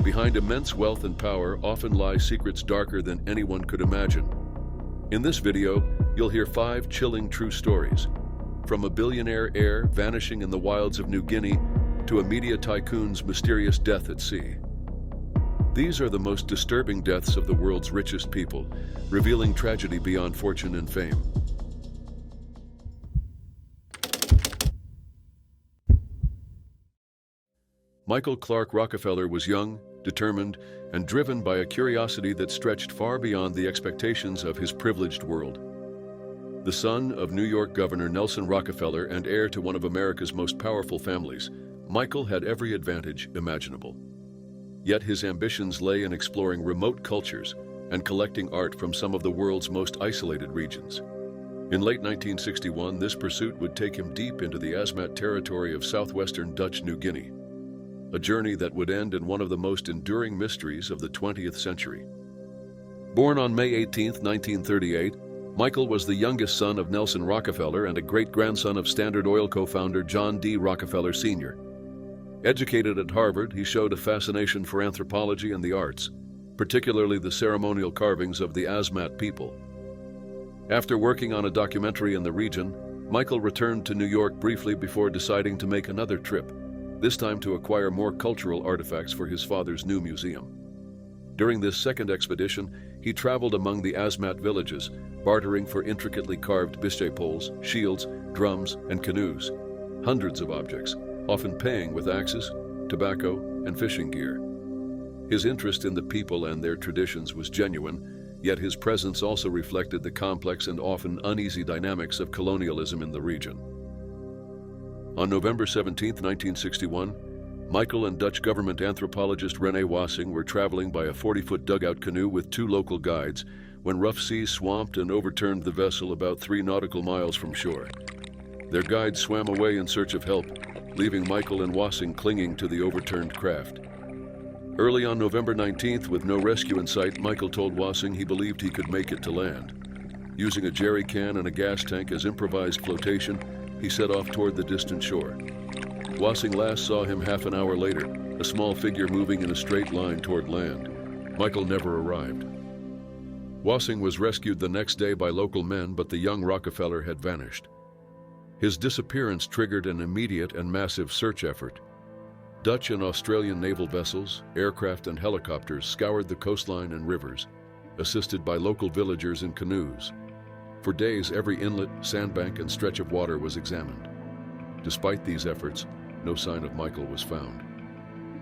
Behind immense wealth and power often lie secrets darker than anyone could imagine. In this video, you'll hear 5 chilling true stories. From a billionaire heir vanishing in the wilds of New Guinea to a media tycoon's mysterious death at sea. These are the most disturbing deaths of the world's richest people, revealing tragedy beyond fortune and fame. Michael Clark Rockefeller was young, determined, and driven by a curiosity that stretched far beyond the expectations of his privileged world. The son of New York Governor Nelson Rockefeller and heir to one of America's most powerful families, Michael had every advantage imaginable. Yet his ambitions lay in exploring remote cultures and collecting art from some of the world's most isolated regions. In late 1961, this pursuit would take him deep into the Asmat territory of southwestern Dutch New Guinea, a journey that would end in one of the most enduring mysteries of the 20th century. Born on May 18, 1938, Michael was the youngest son of Nelson Rockefeller and a great-grandson of Standard Oil co-founder John D. Rockefeller Sr. Educated at Harvard, he showed a fascination for anthropology and the arts, particularly the ceremonial carvings of the Asmat people. After working on a documentary in the region, Michael returned to New York briefly before deciding to make another trip, this time to acquire more cultural artifacts for his father's new museum. During this second expedition, he traveled among the Asmat villages, bartering for intricately carved biche poles, shields, drums, and canoes. Hundreds of objects, often paying with axes, tobacco, and fishing gear. His interest in the people and their traditions was genuine, yet his presence also reflected the complex and often uneasy dynamics of colonialism in the region. On November 17, 1961, Michael and Dutch government anthropologist René Wassing were traveling by a 40-foot dugout canoe with 2 local guides when rough seas swamped and overturned the vessel about 3 nautical miles from shore. Their guides swam away in search of help, leaving Michael and Wassing clinging to the overturned craft. Early on November 19th, with no rescue in sight, Michael told Wassing he believed he could make it to land. Using a jerry can and a gas tank as improvised flotation, he set off toward the distant shore. Wassing last saw him half an hour later, a small figure moving in a straight line toward land. Michael never arrived. Wassing was rescued the next day by local men, but the young Rockefeller had vanished. His disappearance triggered an immediate and massive search effort. Dutch and Australian naval vessels, aircraft, and helicopters scoured the coastline and rivers, assisted by local villagers in canoes. For days, every inlet, sandbank, and stretch of water was examined. Despite these efforts, no sign of Michael was found.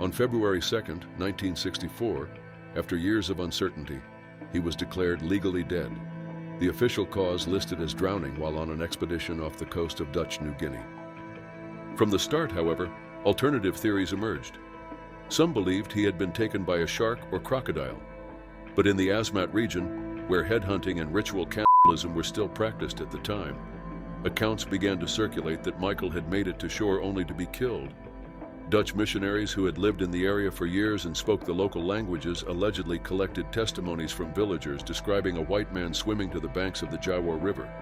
On February 2, 1964, after years of uncertainty, he was declared legally dead, the official cause listed as drowning while on an expedition off the coast of Dutch New Guinea. From the start, however, alternative theories emerged. Some believed he had been taken by a shark or crocodile, but in the Asmat region, where headhunting and ritual cannibalism were still practiced at the time, accounts began to circulate that Michael had made it to shore only to be killed. Dutch missionaries who had lived in the area for years and spoke the local languages allegedly collected testimonies from villagers describing a white man swimming to the banks of the Jawa River.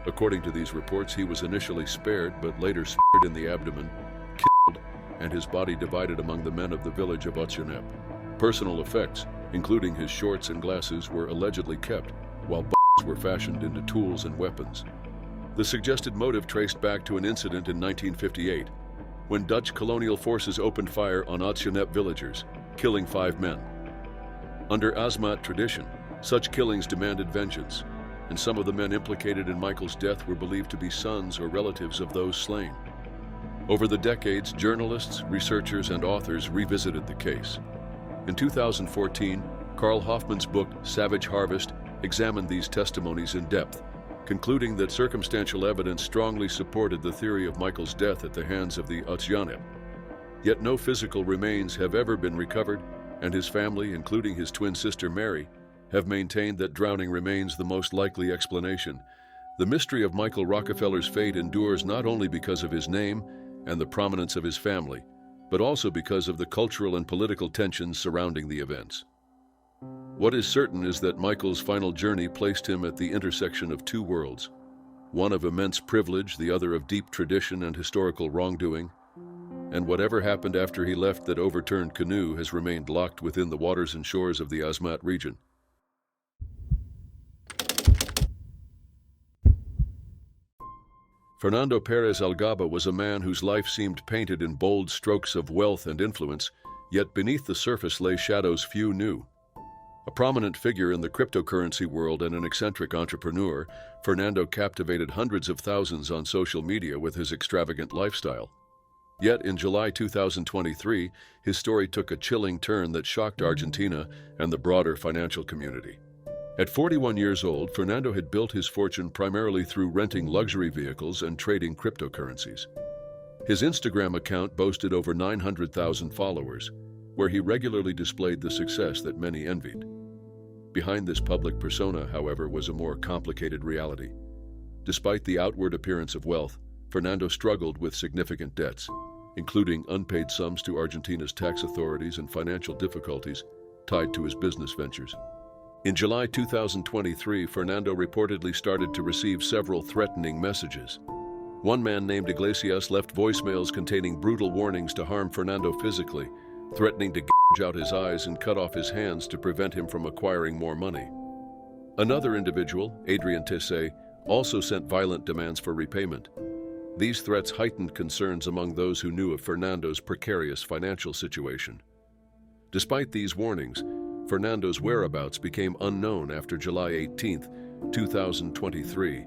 According to these reports, he was initially spared but later speared in the abdomen, killed, and his body divided among the men of the village of Otsionep. Personal effects, including his shorts and glasses, were allegedly kept, while bones were fashioned into tools and weapons. The suggested motive traced back to an incident in 1958, when Dutch colonial forces opened fire on Otsionep villagers, killing 5 men. Under Asmat tradition, such killings demanded vengeance, and some of the men implicated in Michael's death were believed to be sons or relatives of those slain. Over the decades, journalists, researchers, and authors revisited the case. In 2014, Carl Hoffman's book, Savage Harvest, examined these testimonies in depth, concluding that circumstantial evidence strongly supported the theory of Michael's death at the hands of the Otsionep. Yet no physical remains have ever been recovered, and his family, including his twin sister Mary, have maintained that drowning remains the most likely explanation. The mystery of Michael Rockefeller's fate endures not only because of his name and the prominence of his family, but also because of the cultural and political tensions surrounding the events. What is certain is that Michael's final journey placed him at the intersection of 2 worlds, one of immense privilege, the other of deep tradition and historical wrongdoing. and whatever happened after he left that overturned canoe has remained locked within the waters and shores of the Asmat region. Fernando Perez Algaba was a man whose life seemed painted in bold strokes of wealth and influence, yet beneath the surface lay shadows few knew. A prominent figure in the cryptocurrency world and an eccentric entrepreneur, Fernando captivated hundreds of thousands on social media with his extravagant lifestyle. Yet in July 2023, his story took a chilling turn that shocked Argentina and the broader financial community. At 41 years old, Fernando had built his fortune primarily through renting luxury vehicles and trading cryptocurrencies. His Instagram account boasted over 900,000 followers, where he regularly displayed the success that many envied. Behind this public persona, however, was a more complicated reality. Despite the outward appearance of wealth, Fernando struggled with significant debts, including unpaid sums to Argentina's tax authorities and financial difficulties tied to his business ventures. In July 2023, Fernando reportedly started to receive several threatening messages. One man named Iglesias left voicemails containing brutal warnings to harm Fernando physically, threatening to gouge out his eyes and cut off his hands to prevent him from acquiring more money. Another individual, Adrian Tese, also sent violent demands for repayment. These threats heightened concerns among those who knew of Fernando's precarious financial situation. Despite these warnings, Fernando's whereabouts became unknown after July 18, 2023,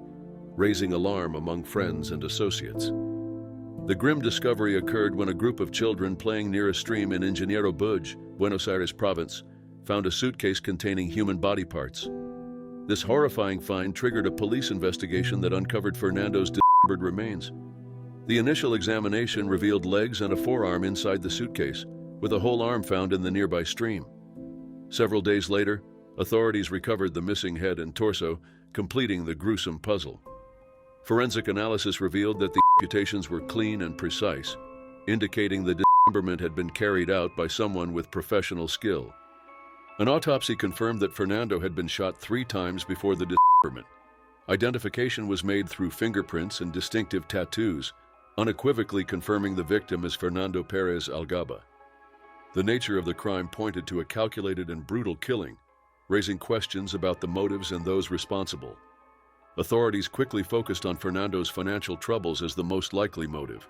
raising alarm among friends and associates. The grim discovery occurred when a group of children playing near a stream in Ingeniero Buj, Buenos Aires province, found a suitcase containing human body parts. This horrifying find triggered a police investigation that uncovered Fernando's dismembered remains. The initial examination revealed legs and a forearm inside the suitcase, with a whole arm found in the nearby stream. Several days later, authorities recovered the missing head and torso, completing the gruesome puzzle. Forensic analysis revealed that the amputations were clean and precise, indicating the dismemberment had been carried out by someone with professional skill. An autopsy confirmed that Fernando had been shot 3 times before the dismemberment. Identification was made through fingerprints and distinctive tattoos, unequivocally confirming the victim as Fernando Perez Algaba. The nature of the crime pointed to a calculated and brutal killing, raising questions about the motives and those responsible. Authorities quickly focused on Fernando's financial troubles as the most likely motive.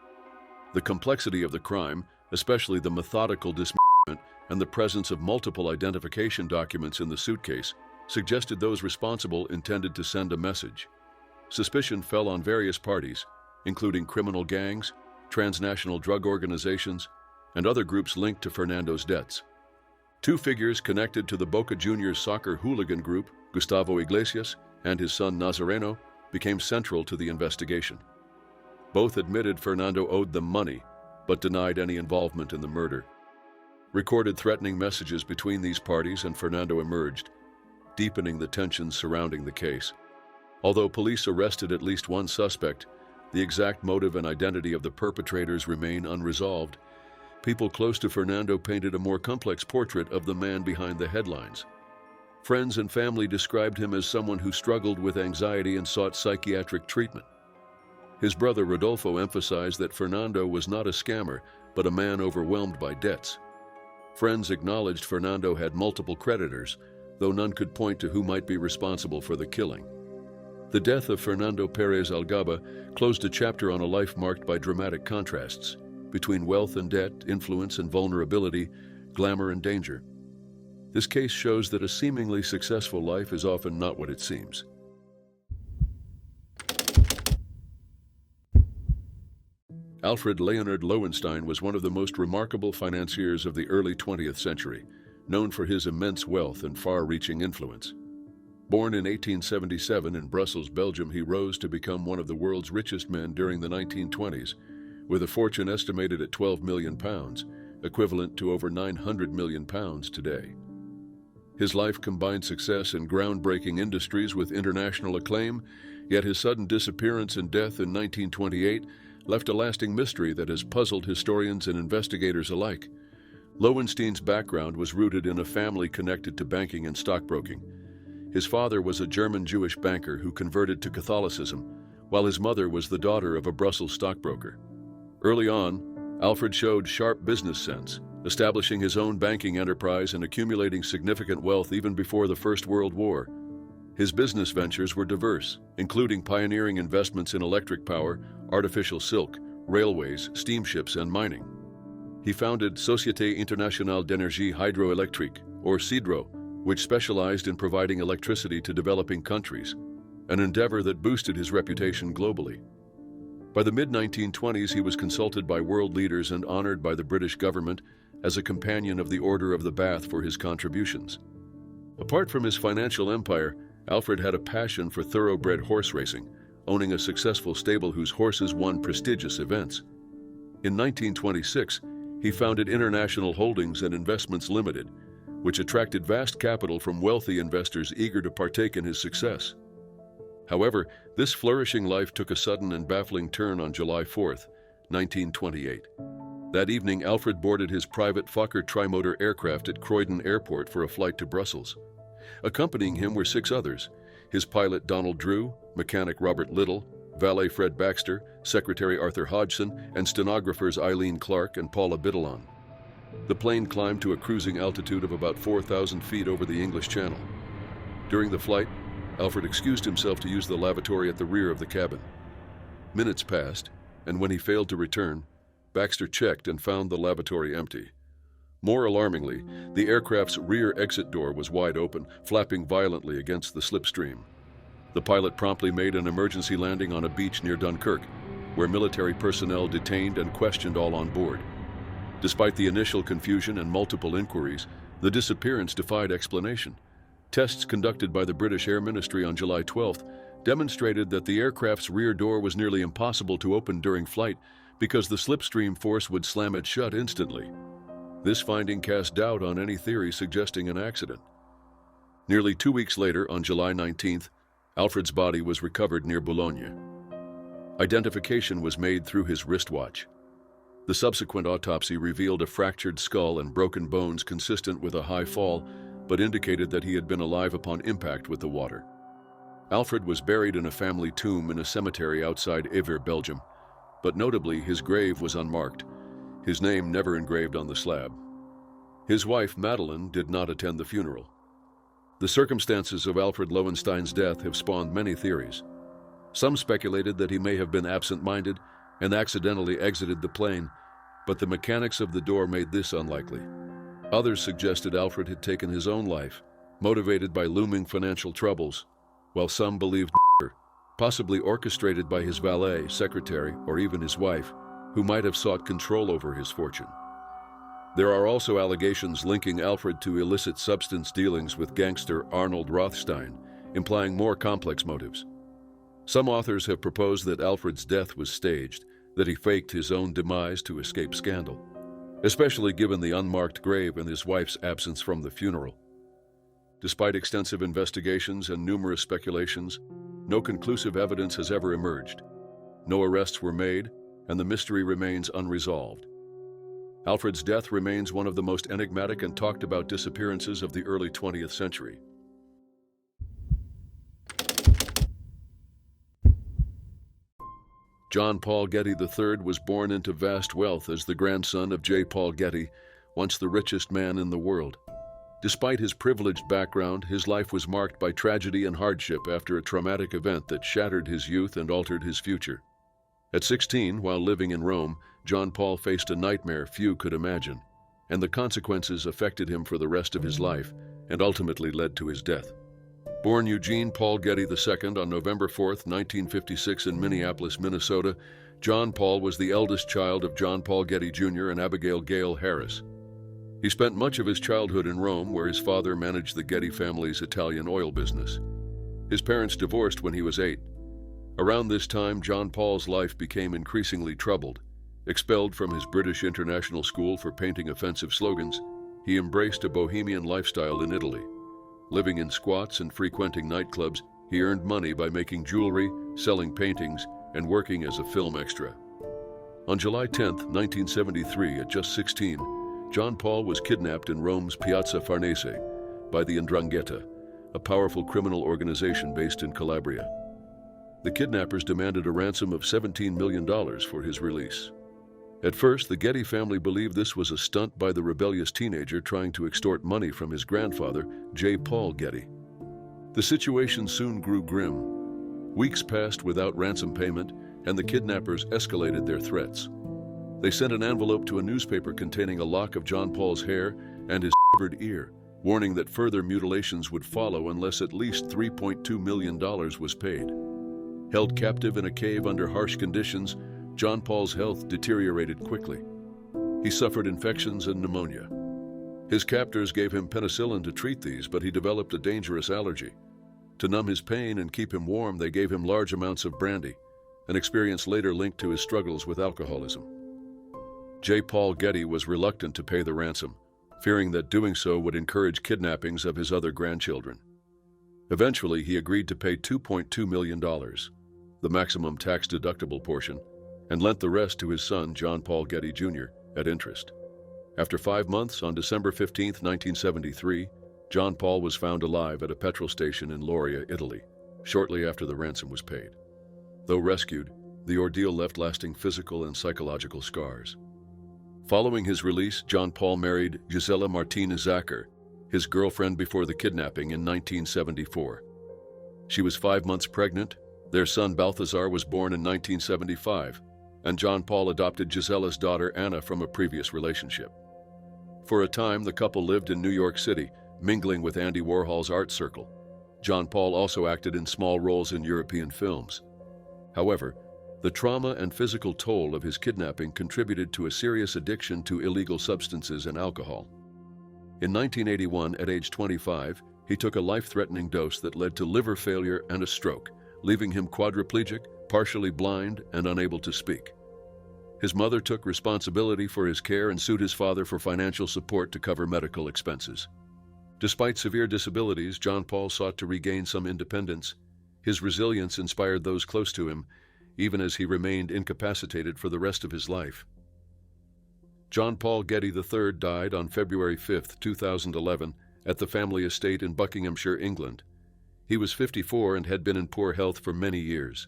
The complexity of the crime, especially the methodical dismemberment and the presence of multiple identification documents in the suitcase, suggested those responsible intended to send a message. Suspicion fell on various parties, including criminal gangs, transnational drug organizations, and other groups linked to Fernando's debts. 2 figures connected to the Boca Juniors soccer hooligan group, Gustavo Iglesias and his son Nazareno, became central to the investigation. Both admitted Fernando owed them money, but denied any involvement in the murder. Recorded threatening messages between these parties and Fernando emerged, deepening the tensions surrounding the case. Although police arrested at least one suspect, the exact motive and identity of the perpetrators remain unresolved. People close to Fernando painted a more complex portrait of the man behind the headlines. Friends and family described him as someone who struggled with anxiety and sought psychiatric treatment. His brother Rodolfo emphasized that Fernando was not a scammer, but a man overwhelmed by debts. Friends acknowledged Fernando had multiple creditors, though none could point to who might be responsible for the killing. The death of Fernando Perez Algaba closed a chapter on a life marked by dramatic contrasts between wealth and debt, influence and vulnerability, glamour and danger. This case shows that a seemingly successful life is often not what it seems. Alfred Leonard Lowenstein was one of the most remarkable financiers of the early 20th century, known for his immense wealth and far-reaching influence. Born in 1877 in Brussels, Belgium, he rose to become one of the world's richest men during the 1920s, with a fortune estimated at £12 million, equivalent to over £900 million today. His life combined success in groundbreaking industries with international acclaim, yet his sudden disappearance and death in 1928 left a lasting mystery that has puzzled historians and investigators alike. Lowenstein's background was rooted in a family connected to banking and stockbroking. His father was a German Jewish banker who converted to Catholicism, while his mother was the daughter of a Brussels stockbroker. Early on, Alfred showed sharp business sense, establishing his own banking enterprise and accumulating significant wealth even before the First World War. His business ventures were diverse, including pioneering investments in electric power, artificial silk, railways, steamships, and mining. He founded Société Internationale d'Énergie Hydroélectrique, or CIDRO, which specialized in providing electricity to developing countries, an endeavor that boosted his reputation globally. By the mid-1920s, he was consulted by world leaders and honored by the British government as a companion of the Order of the Bath for his contributions. Apart from his financial empire, Alfred had a passion for thoroughbred horse racing, owning a successful stable whose horses won prestigious events. In 1926, he founded International Holdings and Investments Limited, which attracted vast capital from wealthy investors eager to partake in his success. However, this flourishing life took a sudden and baffling turn on July 4, 1928. That evening, Alfred boarded his private Fokker trimotor aircraft at Croydon Airport for a flight to Brussels. Accompanying him were 6 others: his pilot Donald Drew, mechanic Robert Little, valet Fred Baxter, secretary Arthur Hodgson, and stenographers Eileen Clark and Paula Biddulon. The plane climbed to a cruising altitude of about 4,000 feet over the English Channel. During the flight, Alfred excused himself to use the lavatory at the rear of the cabin. Minutes passed, and when he failed to return, Baxter checked and found the lavatory empty. More alarmingly, the aircraft's rear exit door was wide open, flapping violently against the slipstream. The pilot promptly made an emergency landing on a beach near Dunkirk, where military personnel detained and questioned all on board. Despite the initial confusion and multiple inquiries, the disappearance defied explanation. Tests conducted by the British Air Ministry on July 12th demonstrated that the aircraft's rear door was nearly impossible to open during flight because the slipstream force would slam it shut instantly. This finding cast doubt on any theory suggesting an accident. Nearly 2 weeks later, on July 19th, Alfred's body was recovered near Boulogne. Identification was made through his wristwatch. The subsequent autopsy revealed a fractured skull and broken bones consistent with a high fall, but indicated that he had been alive upon impact with the water. Alfred was buried in a family tomb in a cemetery outside Evere, Belgium, but notably his grave was unmarked, his name never engraved on the slab. His wife, Madeleine, did not attend the funeral. The circumstances of Alfred Lowenstein's death have spawned many theories. Some speculated that he may have been absent-minded and accidentally exited the plane, but the mechanics of the door made this unlikely. Others suggested Alfred had taken his own life, motivated by looming financial troubles, while some believed possibly orchestrated by his valet, secretary, or even his wife, who might have sought control over his fortune. There are also allegations linking Alfred to illicit substance dealings with gangster Arnold Rothstein, implying more complex motives. Some authors have proposed that Alfred's death was staged, that he faked his own demise to escape scandal, especially given the unmarked grave and his wife's absence from the funeral. Despite extensive investigations and numerous speculations, no conclusive evidence has ever emerged. No arrests were made, and the mystery remains unresolved. Alfred's death remains one of the most enigmatic and talked about disappearances of the early 20th century. John Paul Getty III was born into vast wealth as the grandson of J. Paul Getty, once the richest man in the world. Despite his privileged background, his life was marked by tragedy and hardship after a traumatic event that shattered his youth and altered his future. At 16, while living in Rome, John Paul faced a nightmare few could imagine, and the consequences affected him for the rest of his life and ultimately led to his death. Born Eugene Paul Getty II on November 4, 1956 in Minneapolis, Minnesota, John Paul was the eldest child of John Paul Getty Jr. and Abigail Gale Harris. He spent much of his childhood in Rome, where his father managed the Getty family's Italian oil business. His parents divorced when he was 8. Around this time, John Paul's life became increasingly troubled. Expelled from his British International School for painting offensive slogans, he embraced a bohemian lifestyle in Italy. Living in squats and frequenting nightclubs, he earned money by making jewelry, selling paintings, and working as a film extra. On July 10, 1973, at just 16, John Paul was kidnapped in Rome's Piazza Farnese by the 'Ndrangheta, a powerful criminal organization based in Calabria. The kidnappers demanded a ransom of $17 million for his release. At first, the Getty family believed this was a stunt by the rebellious teenager trying to extort money from his grandfather, J. Paul Getty. The situation soon grew grim. Weeks passed without ransom payment, and the kidnappers escalated their threats. They sent an envelope to a newspaper containing a lock of John Paul's hair and his severed ear, warning that further mutilations would follow unless at least $3.2 million was paid. Held captive in a cave under harsh conditions, John Paul's health deteriorated quickly. He suffered infections and pneumonia. His captors gave him penicillin to treat these, but he developed a dangerous allergy. To numb his pain and keep him warm, they gave him large amounts of brandy, an experience later linked to his struggles with alcoholism. J. Paul Getty was reluctant to pay the ransom, fearing that doing so would encourage kidnappings of his other grandchildren. Eventually, he agreed to pay $2.2 million, the maximum tax-deductible portion, and lent the rest to his son, John Paul Getty Jr., at interest. After 5 months, on December 15, 1973, John Paul was found alive at a petrol station in Lauria, Italy, shortly after the ransom was paid. Though rescued, the ordeal left lasting physical and psychological scars. Following his release, John Paul married Gisela Martina Zacher, his girlfriend before the kidnapping, in 1974. She was 5 months pregnant. Their son Balthazar was born in 1975, and John Paul adopted Gisela's daughter Anna from a previous relationship. For a time, the couple lived in New York City, mingling with Andy Warhol's art circle. John Paul also acted in small roles in European films. However, the trauma and physical toll of his kidnapping contributed to a serious addiction to illegal substances and alcohol. In 1981, at age 25, he took a life-threatening dose that led to liver failure and a stroke, leaving him quadriplegic, partially blind, and unable to speak. His mother took responsibility for his care and sued his father for financial support to cover medical expenses. Despite severe disabilities, John Paul sought to regain some independence. His resilience inspired those close to him, even as he remained incapacitated for the rest of his life. John Paul Getty III died on February 5, 2011, at the family estate in Buckinghamshire, England. He was 54 and had been in poor health for many years.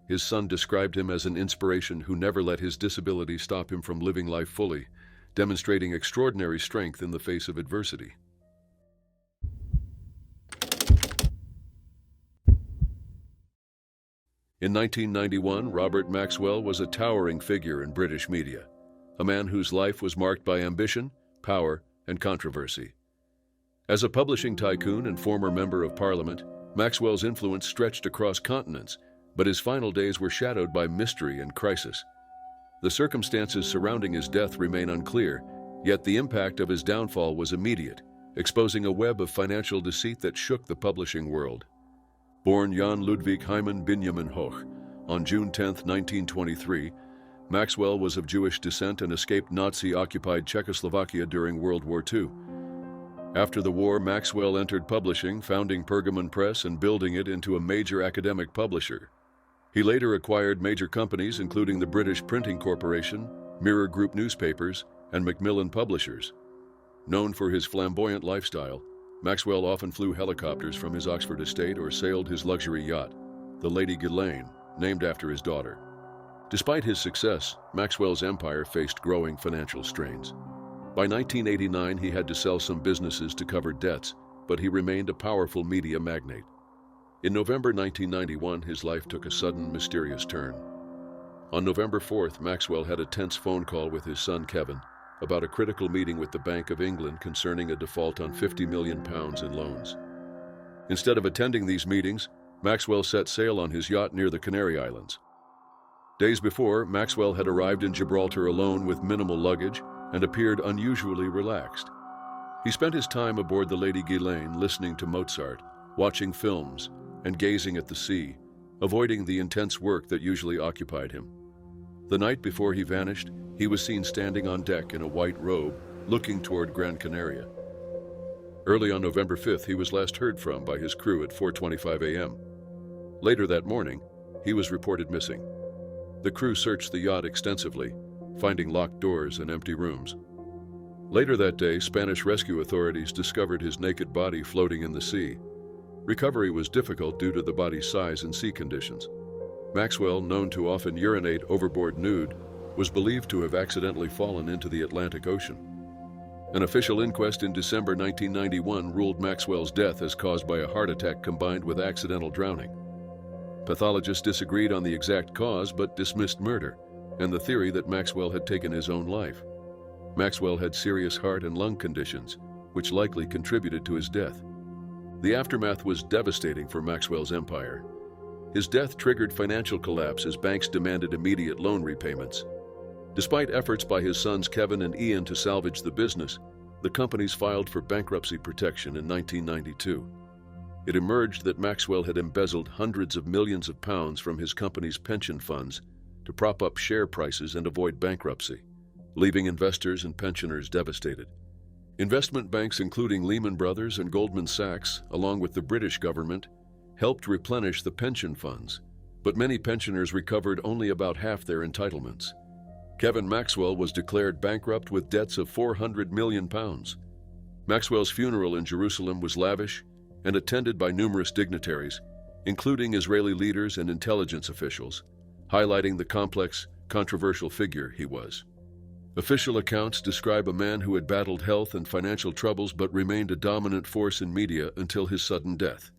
His son described him as an inspiration who never let his disability stop him from living life fully, demonstrating extraordinary strength in the face of adversity. In 1991, Robert Maxwell was a towering figure in British media, a man whose life was marked by ambition, power, and controversy. As a publishing tycoon and former member of Parliament, Maxwell's influence stretched across continents, but his final days were shadowed by mystery and crisis. The circumstances surrounding his death remain unclear, yet the impact of his downfall was immediate, exposing a web of financial deceit that shook the publishing world. Born Jan Ludwig Hyman Benjamin Hoch on June 10, 1923, Maxwell was of Jewish descent and escaped Nazi-occupied Czechoslovakia during World War II. After the war, Maxwell entered publishing, founding Pergamon Press and building it into a major academic publisher. He later acquired major companies including the British Printing Corporation, Mirror Group Newspapers, and Macmillan Publishers. Known for his flamboyant lifestyle, Maxwell often flew helicopters from his Oxford estate or sailed his luxury yacht, the Lady Ghislaine, named after his daughter. Despite his success, Maxwell's empire faced growing financial strains. By 1989, he had to sell some businesses to cover debts, but he remained a powerful media magnate. In November 1991, his life took a sudden, mysterious turn. On November 4th, Maxwell had a tense phone call with his son Kevin about a critical meeting with the Bank of England concerning a default on £50 million in loans. Instead of attending these meetings, Maxwell set sail on his yacht near the Canary Islands. Days before, Maxwell had arrived in Gibraltar alone with minimal luggage and appeared unusually relaxed. He spent his time aboard the Lady Ghislaine listening to Mozart, watching films, and gazing at the sea, avoiding the intense work that usually occupied him. The night before he vanished, he was seen standing on deck in a white robe, looking toward Gran Canaria. Early on November 5th, he was last heard from by his crew at 4:25 a.m. Later that morning, he was reported missing. The crew searched the yacht extensively, finding locked doors and empty rooms. Later that day, Spanish rescue authorities discovered his naked body floating in the sea. Recovery was difficult due to the body's size and sea conditions. Maxwell, known to often urinate overboard nude, was believed to have accidentally fallen into the Atlantic Ocean. An official inquest in December 1991 ruled Maxwell's death as caused by a heart attack combined with accidental drowning. Pathologists disagreed on the exact cause but dismissed murder and the theory that Maxwell had taken his own life. Maxwell had serious heart and lung conditions, which likely contributed to his death. The aftermath was devastating for Maxwell's empire. His death triggered financial collapse as banks demanded immediate loan repayments. Despite efforts by his sons Kevin and Ian to salvage the business, the companies filed for bankruptcy protection in 1992. It emerged that Maxwell had embezzled hundreds of millions of pounds from his company's pension funds to prop up share prices and avoid bankruptcy, leaving investors and pensioners devastated. Investment banks including Lehman Brothers and Goldman Sachs, along with the British government, helped replenish the pension funds, but many pensioners recovered only about half their entitlements. Kevin Maxwell was declared bankrupt with debts of £400 million. Maxwell's funeral in Jerusalem was lavish and attended by numerous dignitaries, including Israeli leaders and intelligence officials, highlighting the complex, controversial figure he was. Official accounts describe a man who had battled health and financial troubles but remained a dominant force in media until his sudden death.